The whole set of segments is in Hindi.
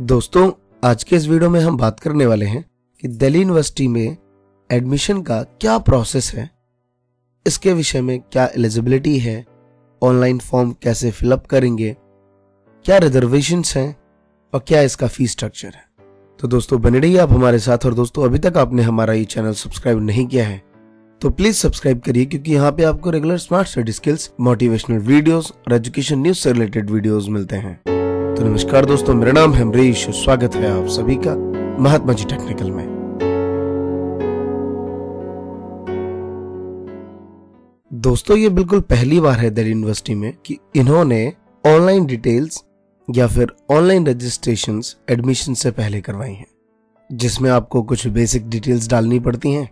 दोस्तों, आज के इस वीडियो में हम बात करने वाले हैं कि दिल्ली यूनिवर्सिटी में एडमिशन का क्या प्रोसेस है, इसके विषय में क्या एलिजिबिलिटी है, ऑनलाइन फॉर्म कैसे फिलअप करेंगे, क्या रिजर्वेशंस हैं और क्या इसका फीस स्ट्रक्चर है। तो दोस्तों बने रहिए आप हमारे साथ। और दोस्तों अभी तक आपने हमारा ये चैनल सब्सक्राइब नहीं किया है तो प्लीज सब्सक्राइब करिए, क्योंकि यहाँ पे आपको regular smart study skills, motivational videos और एजुकेशन न्यूज से रिलेटेड वीडियोस मिलते हैं। तो नमस्कार दोस्तों, मेरा नाम है अमरीश। स्वागत है आप सभी का महात्मा जी टेक्निकल में। दोस्तों ये बिल्कुल पहली बार है दिल्ली यूनिवर्सिटी में कि इन्होंने ऑनलाइन डिटेल्स या फिर ऑनलाइन रजिस्ट्रेशंस एडमिशन से पहले करवाई हैं, जिसमें आपको कुछ बेसिक डिटेल्स डालनी पड़ती हैं।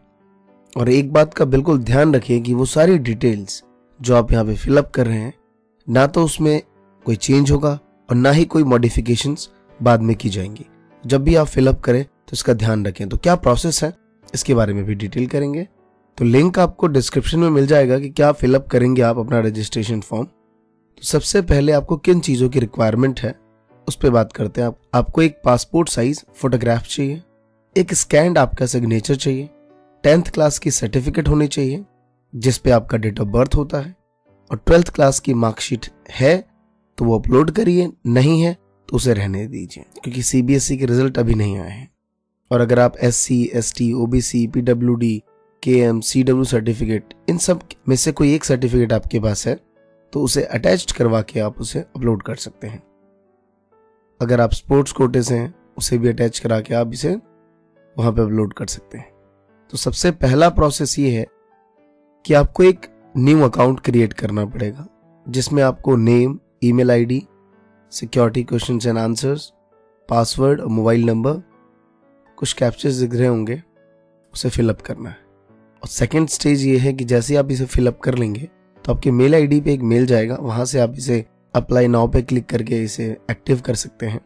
और एक बात का बिल्कुल ध्यान रखिए कि वो सारी डिटेल्स जो आप यहाँ पे फिलअप कर रहे हैं, ना तो उसमें कोई चेंज होगा और ना ही कोई मॉडिफिकेशंस बाद में की जाएंगी। जब भी आप फिलअप करें तो इसका ध्यान रखें। तो क्या प्रोसेस है इसके बारे में भी डिटेल करेंगे। तो लिंक आपको डिस्क्रिप्शन में मिल जाएगा कि क्या फिलअप करेंगे आप अपना रजिस्ट्रेशन फॉर्म। तो सबसे पहले आपको किन चीज़ों की रिक्वायरमेंट है उस पर बात करते हैं। आपको एक पासपोर्ट साइज फोटोग्राफ चाहिए, एक स्कैन्ड आपका सिग्नेचर चाहिए, 10th क्लास की सर्टिफिकेट होनी चाहिए जिस पे आपका डेट ऑफ बर्थ होता है, और 12th क्लास की मार्कशीट है तो वो अपलोड करिए, नहीं है तो उसे रहने दीजिए, क्योंकि सीबीएसई के रिजल्ट अभी नहीं आए हैं। और अगर आप SC, ST, OBC, PWD, KM, CW certificate, इन सब में से कोई एक सर्टिफिकेट आपके पास है तो उसे अटैच्ड करवा के आप उसे अपलोड कर सकते हैं। अगर आप स्पोर्ट्स कोटे से हैं उसे भी अटैच करा के आप इसे वहां पे अपलोड कर सकते हैं। तो सबसे पहला प्रोसेस ये है कि आपको एक न्यू अकाउंट क्रिएट करना पड़ेगा, जिसमें आपको name, email ID, security questions and answers, password और मोबाइल नंबर, कुछ कैप्चर्स दिख रहे होंगे, उसे फिलअप करना है। और सेकंड स्टेज ये है कि जैसे आप इसे फिलअप कर लेंगे तो आपके मेल आईडी पे एक मेल जाएगा, वहां से आप इसे अप्लाई नाउ पे क्लिक करके इसे एक्टिव कर सकते हैं।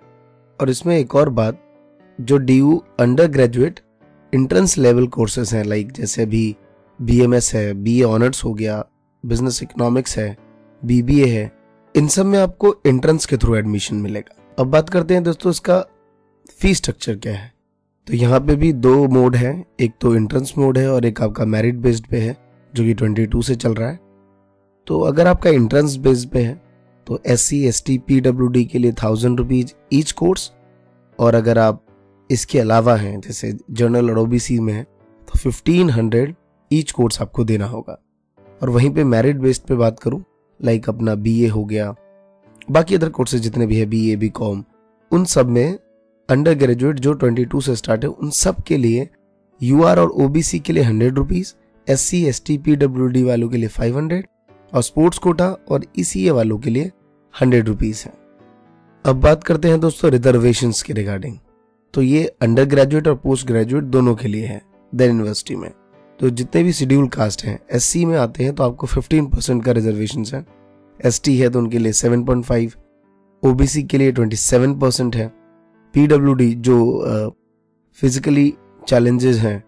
और इसमें एक और बात, जो DU under graduate entrance level courses हैं, लाइक जैसे अभी BMS है, BA ऑनर्स हो गया, बिजनेस इकोनॉमिक्स है, BBA है, इन सब में आपको एंट्रेंस के थ्रू एडमिशन मिलेगा। अब बात करते हैं दोस्तों इसका फीस स्ट्रक्चर क्या है। तो यहाँ पे भी दो मोड है, एक तो एंट्रेंस मोड है और एक आपका मेरिट बेस्ड पे है, जो कि 22 से चल रहा है। तो अगर आपका एंट्रेंस बेस्ड पे है तो SC, ST, PWD के लिए 1000 रुपीज ईच कोर्स, और अगर आप इसके अलावा हैं जैसे जनरल और OBC में है तो 1500 ईच कोर्स आपको देना होगा। और वहीं पे मेरिट बेस्ड पे बात करूं, लाइक अपना BA हो गया, बाकी अदर कोर्सेज जितने भी है, BA, BCom, उन सब में अंडर ग्रेजुएट जो 22 से स्टार्ट है उन सब के लिए UR और OBC के लिए 100 रुपीज, SC, ST, PWD वालों के लिए 500 और स्पोर्ट्स कोटा और ECA वालों के लिए 100 रुपीज है। अब बात करते हैं दोस्तों रिजर्वेशंस के रिगार्डिंग। तो ये अंडर ग्रेजुएट और पोस्ट ग्रेजुएट दोनों के लिए है दिल्ली यूनिवर्सिटी में। तो जितने भी शेड्यूल कास्ट हैं, SC में आते हैं तो आपको 15% का रिजर्वेशन है, ST है तो उनके लिए 7.5, OBC के लिए 27% है, PWD जो फिजिकली चैलेंजेस हैं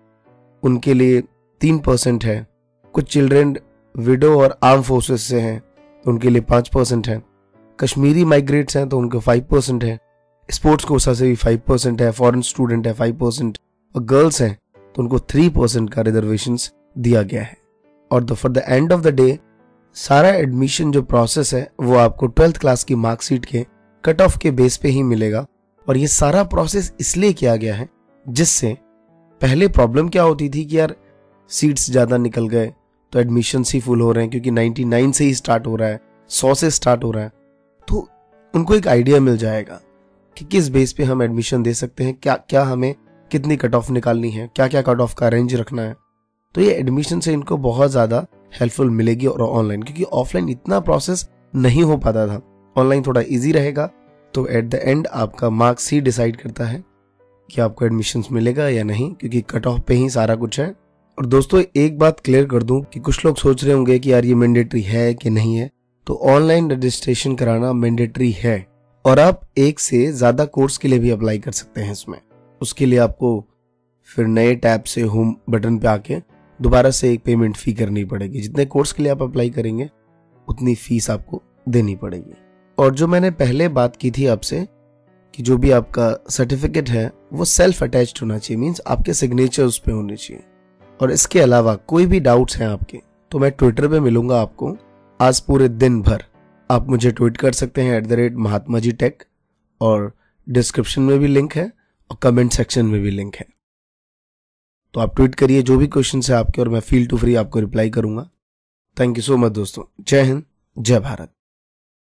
उनके लिए 3% है, कुछ चिल्ड्रेन विडो और आर्म फोर्सेस से हैं तो उनके लिए 5% है, कश्मीरी माइग्रेट्स हैं तो उनको 5% है, स्पोर्ट्स कोर्सा से भी 5% है, फॉरेन स्टूडेंट है 5%, और गर्ल्स हैं तो उनको 3% का रिजर्वेशंस दिया गया है। और for the end of the day सारा एडमिशन जो प्रोसेस है वो आपको 12th क्लास की मार्कशीट के कट ऑफ के बेस पे ही मिलेगा। और ये सारा प्रोसेस इसलिए किया गया है जिससे पहले प्रॉब्लम क्या होती थी कि यार सीट्स ज्यादा निकल गए तो एडमिशन ही फुल हो रहे हैं, क्योंकि 99 से ही स्टार्ट हो रहा है, 100 से स्टार्ट हो रहा है। तो उनको एक आइडिया मिल जाएगा कि किस बेस पे हम एडमिशन दे सकते हैं, क्या क्या हमें कितनी कट ऑफ निकालनी है, क्या क्या कट ऑफ का रेंज रखना है। तो ये एडमिशन से इनको बहुत ज्यादा हेल्पफुल मिलेगी। और ऑनलाइन, क्योंकि ऑफलाइन इतना प्रोसेस नहीं हो पाता था, ऑनलाइन थोड़ा इजी रहेगा। तो एट द एंड आपका मार्क्स ही डिसाइड करता है कि आपको एडमिशन मिलेगा या नहीं, क्योंकि कट ऑफ पे ही सारा कुछ है। और दोस्तों एक बात क्लियर कर दूं कि कुछ लोग सोच रहे होंगे कि यार ये मैंडेटरी है कि नहीं है। तो ऑनलाइन रजिस्ट्रेशन कराना मैंडेटरी है, और आप एक से ज्यादा कोर्स के लिए भी अप्लाई कर सकते हैं इसमें। उसके लिए आपको फिर नए टैब से होम बटन पे आके दोबारा से एक पेमेंट फी करनी पड़ेगी। जितने कोर्स के लिए आप अप्लाई करेंगे उतनी फीस आपको देनी पड़ेगी। और जो मैंने पहले बात की थी आपसे कि जो भी आपका सर्टिफिकेट है वो सेल्फ अटैच्ड होना चाहिए, मीन्स आपके सिग्नेचर उस पर होने चाहिए। और इसके अलावा कोई भी डाउट्स हैं आपके तो मैं ट्विटर पे मिलूंगा आपको आज पूरे दिन भर। आप मुझे ट्वीट कर सकते हैं @महात्माजी_टेक, और डिस्क्रिप्शन में भी लिंक है और कमेंट सेक्शन में भी लिंक है। तो आप ट्वीट करिए जो भी क्वेश्चन है आपके, और मैं फील टू फ्री आपको रिप्लाई करूंगा। थैंक यू सो मच दोस्तों। जय हिंद, जय भारत।